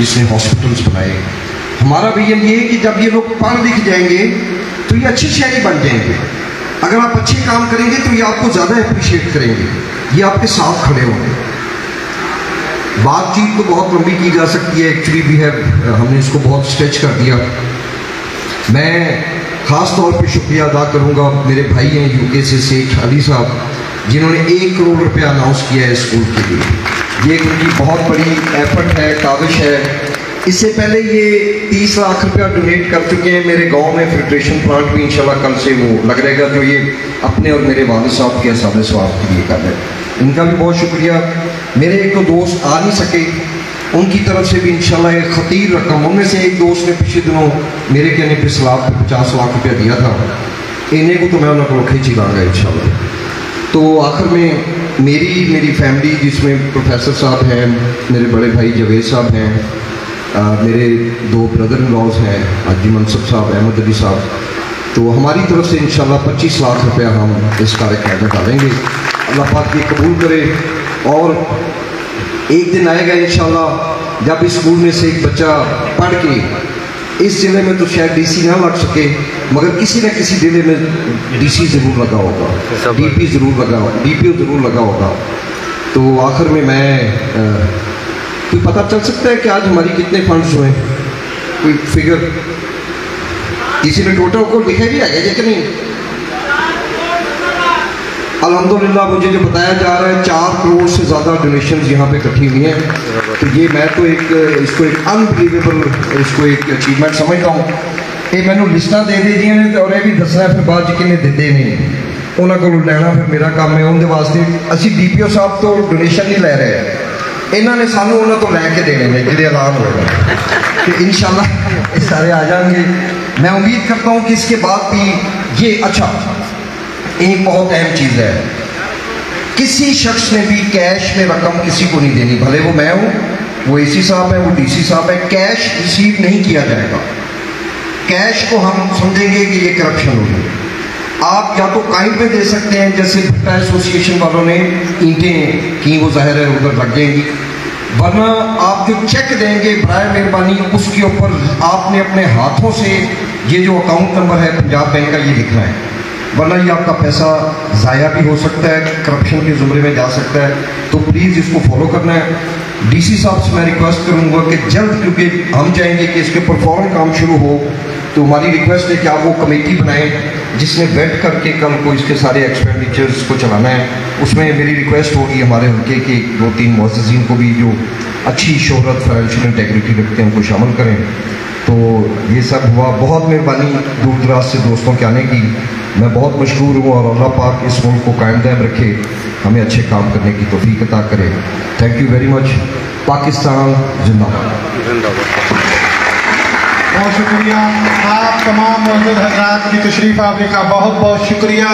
जिसने हॉस्पिटल्स बनाए। हमारा विजन ये है कि जब ये लोग पढ़ लिख जाएंगे तो ये अच्छे शहरी बन जाएंगे। अगर आप अच्छे काम करेंगे तो ये आपको ज़्यादा अप्रिशिएट करेंगे, ये आपके साथ खड़े होंगे। बातचीत तो बहुत लंबी की जा सकती है, एक्चुअली हमने इसको बहुत स्ट्रेच कर दिया। मैं ख़ास तौर पे शुक्रिया अदा करूँगा मेरे भाई हैं यूके से शेख अली साहब, जिन्होंने 1 करोड़ रुपया अनाउंस किया है स्कूल के लिए। ये उनकी बहुत बड़ी एफर्ट है, काविश है। इससे पहले ये 30 लाख रुपया डोनेट कर चुके हैं। मेरे गांव में फिल्ट्रेशन प्लांट भी इंशाल्लाह कल से वो लग रहेगा, जो ये अपने और मेरे वालिद साहब के सादे स्वाब के लिए कर रहे हैं। इनका भी बहुत शुक्रिया। मेरे एक तो दोस्त आ नहीं सके, उनकी तरफ से भी इंशाल्लाह एक खतीर रकम, उनमें से एक दोस्त ने पिछले दिनों मेरे कहने पे 50 लाख रुपया दिया था। इन्हें को तो मैं उन्होंने को खींची लाऊंगा इंशाल्लाह। तो आखिर में मेरी फैमिली, जिसमें प्रोफेसर साहब हैं, मेरे बड़े भाई जवेद साहब हैं, मेरे 2 ब्रदर इन लॉज हैं, हाजी मनसब साहब, अहमद अली साहब, तो हमारी तरफ से इंशाल्लाह 25 लाख रुपया हम इस कार्यक्रम में डालेंगे। अल्लाह पाक ये कबूल करे। और एक दिन आएगा इंशाल्लाह जब इस स्कूल में से एक बच्चा पढ़ के इस ज़िले में तो शायद डीसी ना लग सके, मगर किसी न किसी ज़िले में डीसी ज़रूर लगा होगा, डीपी ज़रूर लगा होगा, डीपीओ ज़रूर लगा होगा। तो आखिर में मैं कोई पता चल सकता है कि आज हमारी कितने फंड्स हुए, कोई फिगर किसी ने टोटल को लिखा भी आया कि नहीं? अल्हम्दुलिल्लाह मुझे जो बताया जा रहा है 4 करोड़ से ज़्यादा डोनेशंस यहाँ पे इकट्ठी हुई हैं। तो ये मैं तो इसको एक अनबिलीवेबल एक अचीवमेंट समझता हूँ। ये मैंने लिस्टा दे दी ने और ये भी दसना फिर बाद किन्ने दिते नहीं, उन्होंने को लैना फिर मेरा काम है। उनके वास्ते असी DPO साहब तो डोनेशन नहीं ले रहे, इन्होंने सानू उन्होंने तो लैके देने में जो ऐलान होगा कि इंशाल्लाह सारे आ जाएंगे। मैं उम्मीद करता हूँ कि इसके बाद भी ये अच्छा एक बहुत अहम चीज़ है, किसी शख्स ने भी कैश में रकम किसी को नहीं देनी, भले वो मैं हूँ, वो AC साहब है, वो DC साहब है, कैश रिसीव नहीं किया जाएगा। कैश को हम समझेंगे कि ये करप्शन होगी। आप या तो काइंड में दे सकते हैं, जैसे भट्टा एसोसिएशन वालों ने ईंटें की, वो जाहिर है उधर लग जाएंगी, वरना आप जो चेक देंगे बराए मेहरबानी उसके ऊपर आपने अपने हाथों से ये जो अकाउंट नंबर है पंजाब बैंक का ये लिखना है, वरना ये आपका पैसा ज़ाया भी हो सकता है, करप्शन के ज़ुमरे में जा सकता है। तो प्लीज़ इसको फॉलो करना है। DC साहब से मैं रिक्वेस्ट करूँगा कि जल्द, क्योंकि हम चाहेंगे कि इसके ऊपर फ़ौरन काम शुरू हो, तो हमारी रिक्वेस्ट है कि आप वो कमेटी बनाएं जिसने वेट करके कल को इसके सारे एक्सपेंडिचर्स को चलाना है। उसमें मेरी रिक्वेस्ट होगी हमारे हल्के के 2-3 मुअज़्ज़िज़ीन को भी जो अच्छी शोहरत, फाइनेंशियल इंटेग्रिटी रखते हैं, उनको शामिल करें। तो ये सब हुआ। बहुत मेहरबानी दूर दराज से दोस्तों के आने की, मैं बहुत मशहूर हूँ और अल्लाह पाक इस मुल्क को कायम दायम रखे, हमें अच्छे काम करने की तौफीक अता करे। Thank you very much. Pakistan जिंदाबाद। बहुत शुक्रिया आप तमाम मौजूद हज़रात की तशरीफ़ आवरी का बहुत बहुत शुक्रिया।